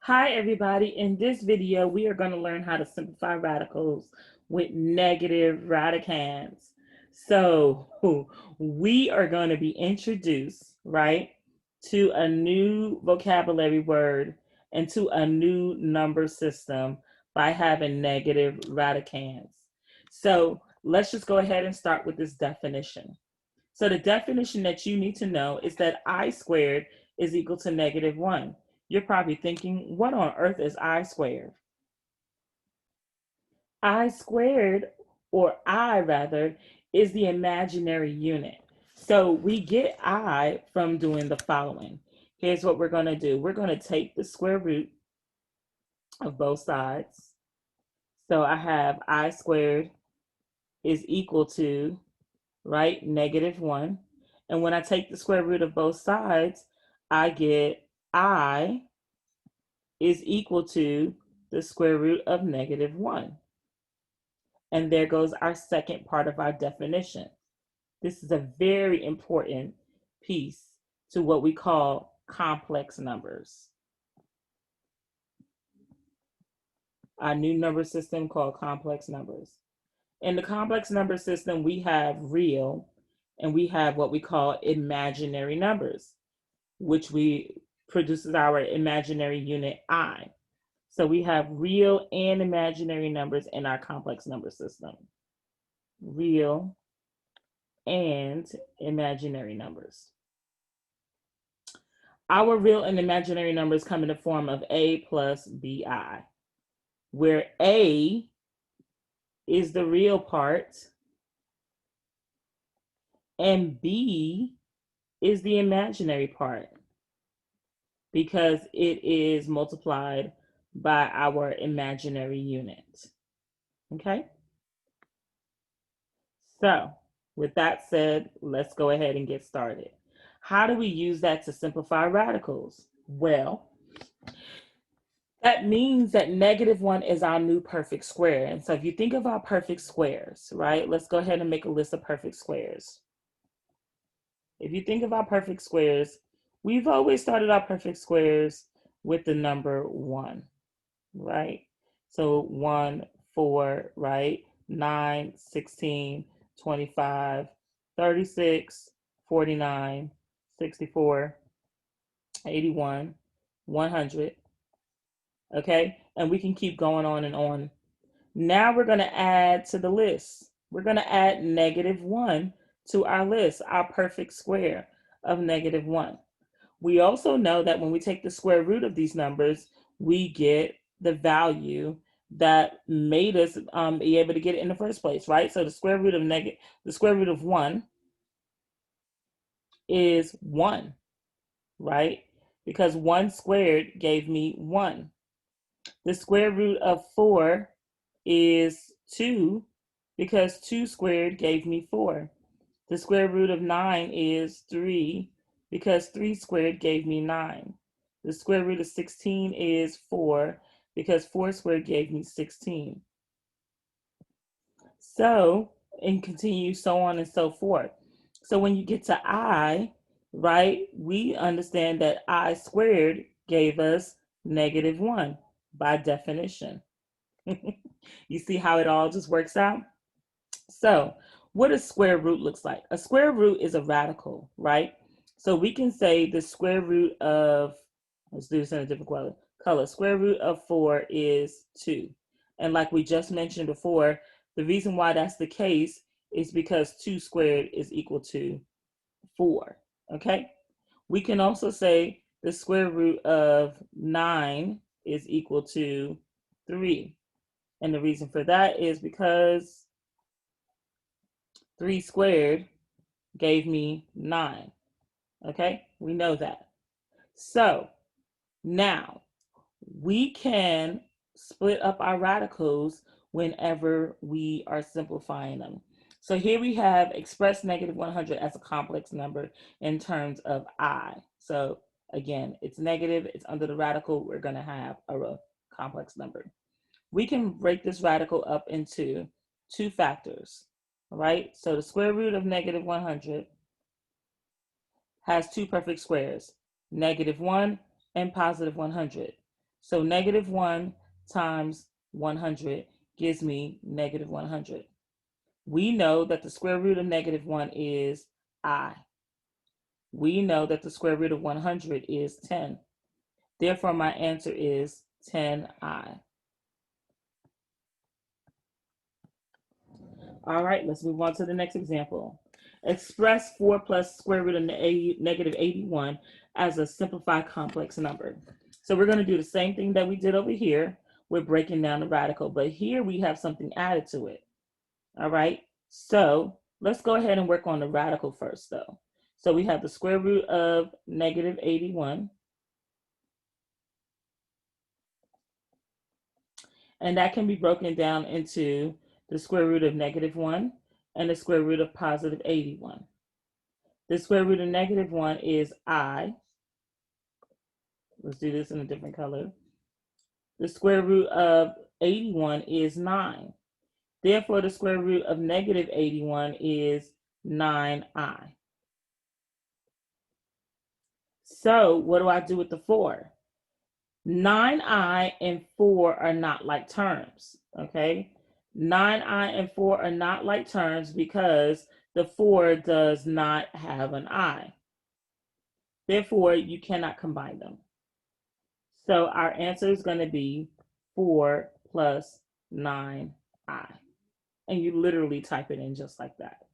Hi everybody, in this video we are going to learn how to simplify radicals with negative radicands. So we are going to be introduced, right, to a new vocabulary word and to a new number system by having negative radicands. So let's just go ahead and start with this definition. So the definition that you need to know is that I squared is equal to -1. You're probably thinking, what on earth is I squared? I squared, or I rather, is the imaginary unit. So we get I from doing the following. Here's what we're going to do. We're going to take the square root of both sides. So I have I squared is equal to, right, -1. And when I take the square root of both sides, I get I is equal to the square root of -1. And there goes our second part of our definition. This is a very important piece to what we call complex numbers. Our new number system called complex numbers. In the complex number system, we have real and we have what we call imaginary numbers, which we produces our imaginary unit I. So we have real and imaginary numbers in our complex number system. Real and imaginary numbers. Our real and imaginary numbers come in the form of A plus BI, where A is the real part and B is the imaginary part because it is multiplied by our imaginary unit. Okay? So, with that said, let's go ahead and get started. How do we use that to simplify radicals? Well, that means that -1 is our new perfect square. And so if you think of our perfect squares, right, let's go ahead and make a list of perfect squares. If you think of our perfect squares, we've always started our perfect squares with the number 1, right? So 1, 4, right? 9, 16, 25, 36, 49, 64, 81, 100. Okay, and we can keep going on and on. Now we're going to add to the list. We're going to add -1 to our list, our perfect square of -1. We also know that when we take the square root of these numbers, we get the value that made us be able to get it in the first place, right? So the square root of 1 is 1, right? Because 1 squared gave me 1. The square root of 4 is 2 because 2 squared gave me 4. The square root of 9 is 3 because 3 squared gave me 9. The square root of 16 is 4 because 4 squared gave me 16. So, and continue so on and so forth. So when you get to I, right, we understand that I squared gave us -1 by definition. You see how it all just works out? So what a square root looks like. A square root is a radical, right? So we can say the square root of, let's do this in a different color. Square root of 4 is 2. And like we just mentioned before, the reason why that's the case is because 2 squared is equal to 4, okay? We can also say the square root of 9 is equal to 3. And the reason for that is because 3 squared gave me 9. Okay, we know that. So now we can split up our radicals whenever we are simplifying them. So here we have express -100 as a complex number in terms of I. So again, it's negative, it's under the radical, we're going to have a complex number. We can break this radical up into 2 factors, right? So the square root of -100 has 2 perfect squares, -1 and +100. So -1 times 100 gives me -100. We know that the square root of -1 is I. We know that the square root of 100 is 10. Therefore, my answer is 10I. All right, let's move on to the next example. Express 4 plus square root of -81 as a simplified complex number. So we're going to do the same thing that we did over here. We're breaking down the radical, but here we have something added to it. All right, so let's go ahead and work on the radical first, though. So we have the square root of -81, and that can be broken down into the square root of -1 and the square root of +81. The square root of -1 is I. Let's do this in a different color. The square root of 81 is 9. Therefore, the square root of -81 is 9I. So what do I do with the 4? 9I and 4 are not like terms, okay? 9I and 4 are not like terms because the 4 does not have an I. Therefore, you cannot combine them. So our answer is going to be 4 plus 9I. And you literally type it in just like that.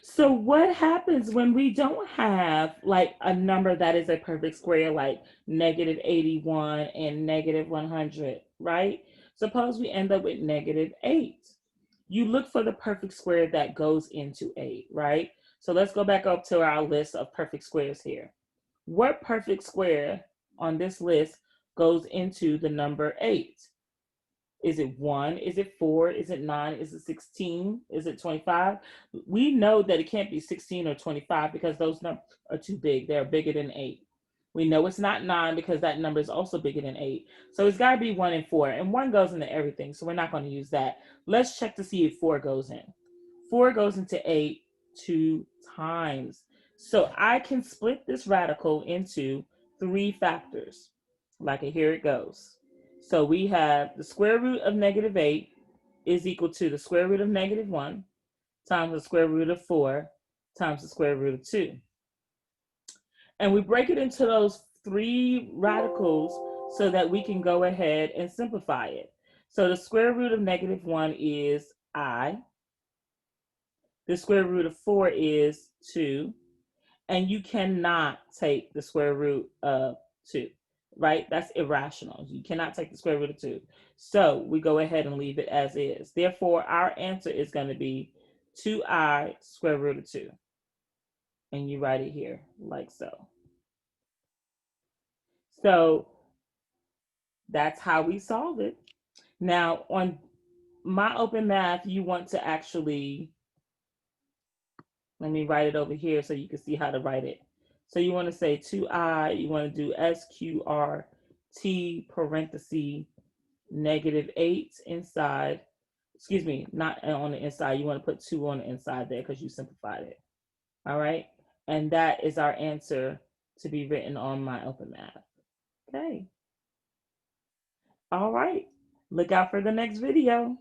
So what happens when we don't have like a number that is a perfect square, like -81 and -100, right? Suppose we end up with -8. You look for the perfect square that goes into 8, right? So let's go back up to our list of perfect squares here. What perfect square on this list goes into the number 8? Is it 1? Is it 4? Is it 9? Is it 16? Is it 25? We know that it can't be 16 or 25 because those numbers are too big. They're bigger than 8. We know it's not 9 because that number is also bigger than 8. So it's got to be 1 and 4. And 1 goes into everything, so we're not going to use that. Let's check to see if 4 goes in. 4 goes into 8 2 times. So I can split this radical into 3 factors. Like here it goes. So we have the square root of -8 is equal to the square root of -1 times the square root of 4 times the square root of 2. And we break it into those 3 radicals so that we can go ahead and simplify it. So the square root of -1 is I. The square root of 4 is 2. And you cannot take the square root of 2, right? That's irrational. You cannot take the square root of 2. So we go ahead and leave it as is. Therefore, our answer is going to be 2I square root of 2. And you write it here like so. So that's how we solve it. Now, on my open math, you want to actually, let me write it over here so you can see how to write it. So you want to say 2I, you want to do SQRT parenthesis -8 inside. Excuse me, not on the inside. You want to put 2 on the inside there because you simplified it. All right. And that is our answer to be written on my open math. Okay. All right. Look out for the next video.